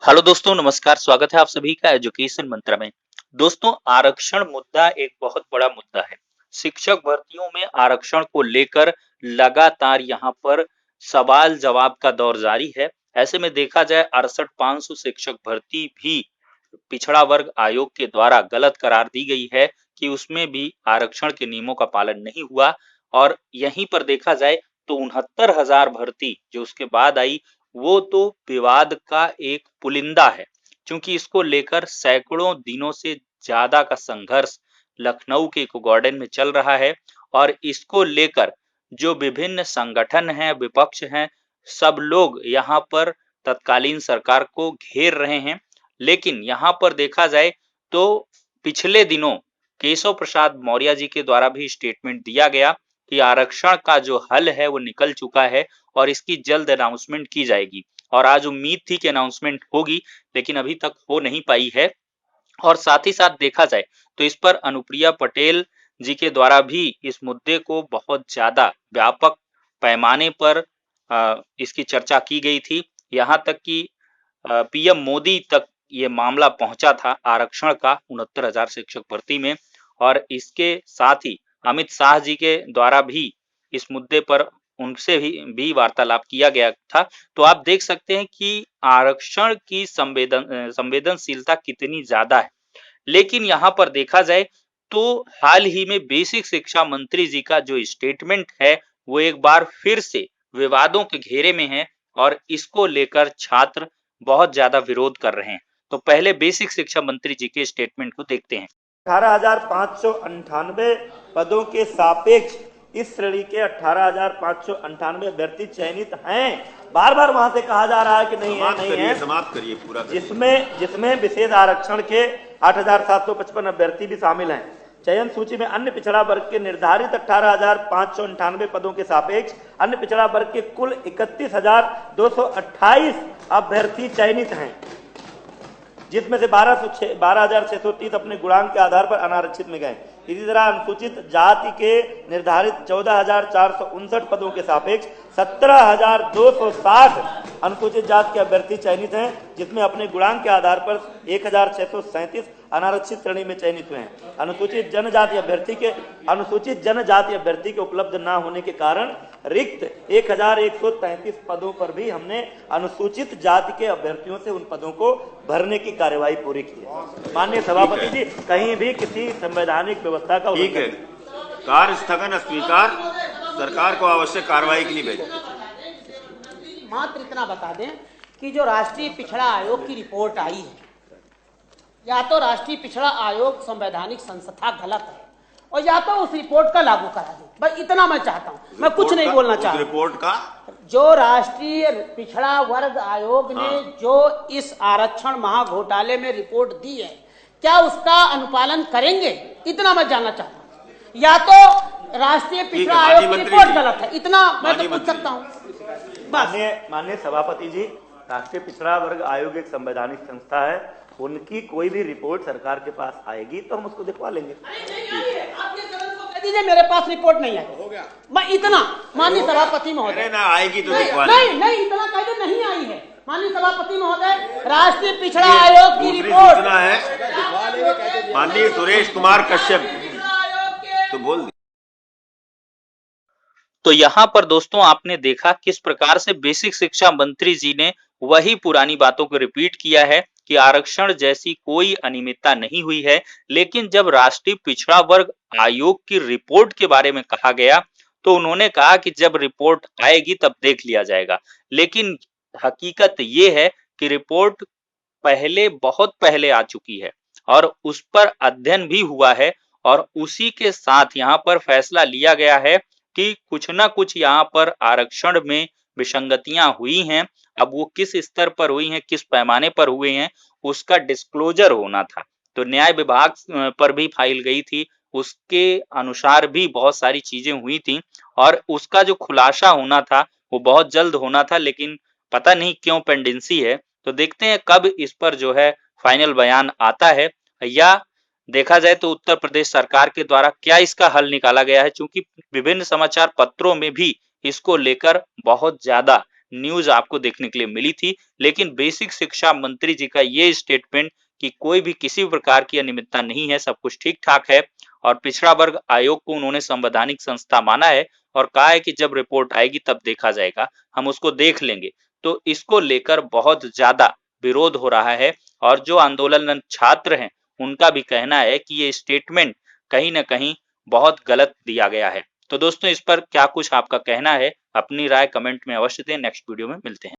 Hello दोस्तों, नमस्कार। स्वागत है आप सभी का एजुकेशन मंत्र में। दोस्तों, आरक्षण मुद्दा एक बहुत बड़ा मुद्दा है। शिक्षक भर्तियों में आरक्षण को लेकर लगातार यहाँ पर सवाल जवाब का दौर जारी है। ऐसे में देखा जाए 68,500 शिक्षक भर्ती भी पिछड़ा वर्ग आयोग के द्वारा गलत करार दी गई है कि उसमें भी आरक्षण के नियमों का पालन नहीं हुआ। और यहीं पर देखा जाए तो 69,000 भर्ती जो उसके बाद आई, वो तो विवाद का एक पुलिंदा है, क्योंकि इसको लेकर सैकड़ों दिनों से ज्यादा का संघर्ष लखनऊ के इको गार्डन में चल रहा है। और इसको लेकर जो विभिन्न संगठन हैं, विपक्ष हैं, सब लोग यहाँ पर तत्कालीन सरकार को घेर रहे हैं। लेकिन यहाँ पर देखा जाए तो पिछले दिनों केशव प्रसाद मौर्य जी के द्वारा भी स्टेटमेंट दिया गया कि आरक्षण का जो हल है वो निकल चुका है और इसकी जल्द अनाउंसमेंट की जाएगी। और आज उम्मीद थी कि अनाउंसमेंट होगी, लेकिन अभी तक हो नहीं पाई है। और साथ ही साथ देखा जाए तो इस पर अनुप्रिया पटेल जी के द्वारा भी इस मुद्दे को बहुत ज्यादा व्यापक पैमाने पर इसकी चर्चा की गई थी। यहाँ तक कि पीएम मोदी तक ये मामला पहुंचा था आरक्षण का 69,000 शिक्षक भर्ती में। और इसके साथ ही अमित शाह जी के द्वारा भी इस मुद्दे पर उनसे भी वार्तालाप किया गया था। तो आप देख सकते हैं कि आरक्षण की संवेदनशीलता कितनी ज्यादा है। लेकिन यहाँ पर देखा जाए तो हाल ही में बेसिक शिक्षा मंत्री जी का जो स्टेटमेंट है वो एक बार फिर से विवादों के घेरे में है और इसको लेकर छात्र बहुत ज्यादा विरोध कर रहे हैं। तो पहले बेसिक शिक्षा मंत्री जी के स्टेटमेंट को देखते हैं। 18,598 पदों के सापेक्ष इस श्रेणी के 18,598 अभ्यर्थी चयनित हैं। बार बार वहां से कहा जा रहा है कि नहीं है, नहीं है। समाप्त करिए पूरा। जिसमें विशेष आरक्षण के 8,755 अभ्यर्थी भी शामिल हैं। चयन सूची में अन्य पिछड़ा वर्ग के निर्धारित 18,598 पदों के सापेक्ष अन्य पिछड़ा वर्ग के कुल 31,228 अभ्यर्थी चयनित हैं, जिसमें से 12,630 अपने गुणांक के आधार पर अनारक्षित में गए। इसी तरह अनुसूचित जाति के निर्धारित 14,459 पदों के सापेक्ष 17,260 अनुसूचित जाति के अभ्यर्थी चयनित हैं, जिसमें अपने गुणांक के आधार पर 1,637 अनारक्षित श्रेणी में चयनित हुए हैं। अनुसूचित जनजाति अभ्यर्थी के उपलब्ध न होने के कारण रिक्त 1,133 पदों पर भी हमने अनुसूचित जाति के अभ्यर्थियों से उन पदों को भरने की कार्यवाही पूरी की है। माननीय सभापति जी, कहीं भी किसी संवैधानिक व्यवस्था का ठीक है, कार्य स्थगन स्वीकार, सरकार को आवश्यक कार्रवाई के लिए भेजें। मात्र इतना बता दें कि जो राष्ट्रीय पिछड़ा आयोग की रिपोर्ट आई है, या तो राष्ट्रीय पिछड़ा आयोग संवैधानिक संस्था गलत है और या तो उस रिपोर्ट का लागू करा दे। बस इतना मैं चाहता हूं, मैं कुछ नहीं बोलना चाहता। रिपोर्ट का जो राष्ट्रीय पिछड़ा वर्ग आयोग ने जो इस आरक्षण महाघोटाले में रिपोर्ट दी है, क्या उसका अनुपालन करेंगे, इतना मैं जानना चाहता हूं। या तो राष्ट्रीय पिछड़ा आयोग की रिपोर्ट गलत है, इतना मैं तो पूछ सकता हूँ। माननीय सभापति जी, राष्ट्रीय पिछड़ा वर्ग आयोग एक संवैधानिक संस्था है। उनकी कोई भी रिपोर्ट सरकार के पास आएगी तो हम उसको दिखवा लेंगे। दीजिए, मेरे पास रिपोर्ट नहीं है, हो गया। मैं इतना माननीय सभापति महोदय, ना आएगी तो दिखवा लेंगे। नहीं, इतना कह दे नहीं आई है। माननीय सभापति महोदय, राष्ट्रीय पिछड़ा आयोग की रिपोर्ट है। माननीय सुरेश कुमार कश्यप तो बोल दी। तो यहाँ पर दोस्तों आपने देखा किस प्रकार से बेसिक शिक्षा मंत्री जी ने वही पुरानी बातों को रिपीट किया है कि आरक्षण जैसी कोई अनियमितता नहीं हुई है। लेकिन जब राष्ट्रीय पिछड़ा वर्ग आयोग की रिपोर्ट के बारे में कहा गया तो उन्होंने कहा कि जब रिपोर्ट आएगी तब देख लिया जाएगा। लेकिन हकीकत ये है कि रिपोर्ट बहुत पहले आ चुकी है और उस पर अध्ययन भी हुआ है और उसी के साथ यहाँ पर फैसला लिया गया है कि कुछ ना कुछ यहाँ पर आरक्षण में विसंगतियां हुई हैं। अब वो किस स्तर पर हुई हैं, किस पैमाने पर हुए हैं, उसका डिस्क्लोजर होना था। तो न्याय विभाग पर भी फाइल गई थी, उसके अनुसार भी बहुत सारी चीजें हुई थी और उसका जो खुलासा होना था वो बहुत जल्द होना था, लेकिन पता नहीं क्यों पेंडेंसी है। तो देखते हैं कब इस पर जो है फाइनल बयान आता है, या देखा जाए तो उत्तर प्रदेश सरकार के द्वारा क्या इसका हल निकाला गया है। क्योंकि विभिन्न समाचार पत्रों में भी इसको लेकर बहुत ज्यादा न्यूज आपको देखने के लिए मिली थी, लेकिन बेसिक शिक्षा मंत्री जी का ये स्टेटमेंट कि कोई भी किसी भी प्रकार की अनियमितता नहीं है, सब कुछ ठीक-ठाक है और पिछड़ा वर्ग आयोग को उन्होंने संवैधानिक संस्था माना है और कहा है कि जब रिपोर्ट आएगी तब देखा जाएगा, हम उसको देख लेंगे। तो इसको लेकर बहुत ज़्यादा विरोध हो रहा है और जो आंदोलनरत छात्र हैं, उनका भी कहना है कि ये स्टेटमेंट कहीं न कहीं बहुत गलत दिया गया है। तो दोस्तों इस पर क्या कुछ आपका कहना है? अपनी राय कमेंट में अवश्य दें। नेक्स्ट वीडियो में मिलते हैं।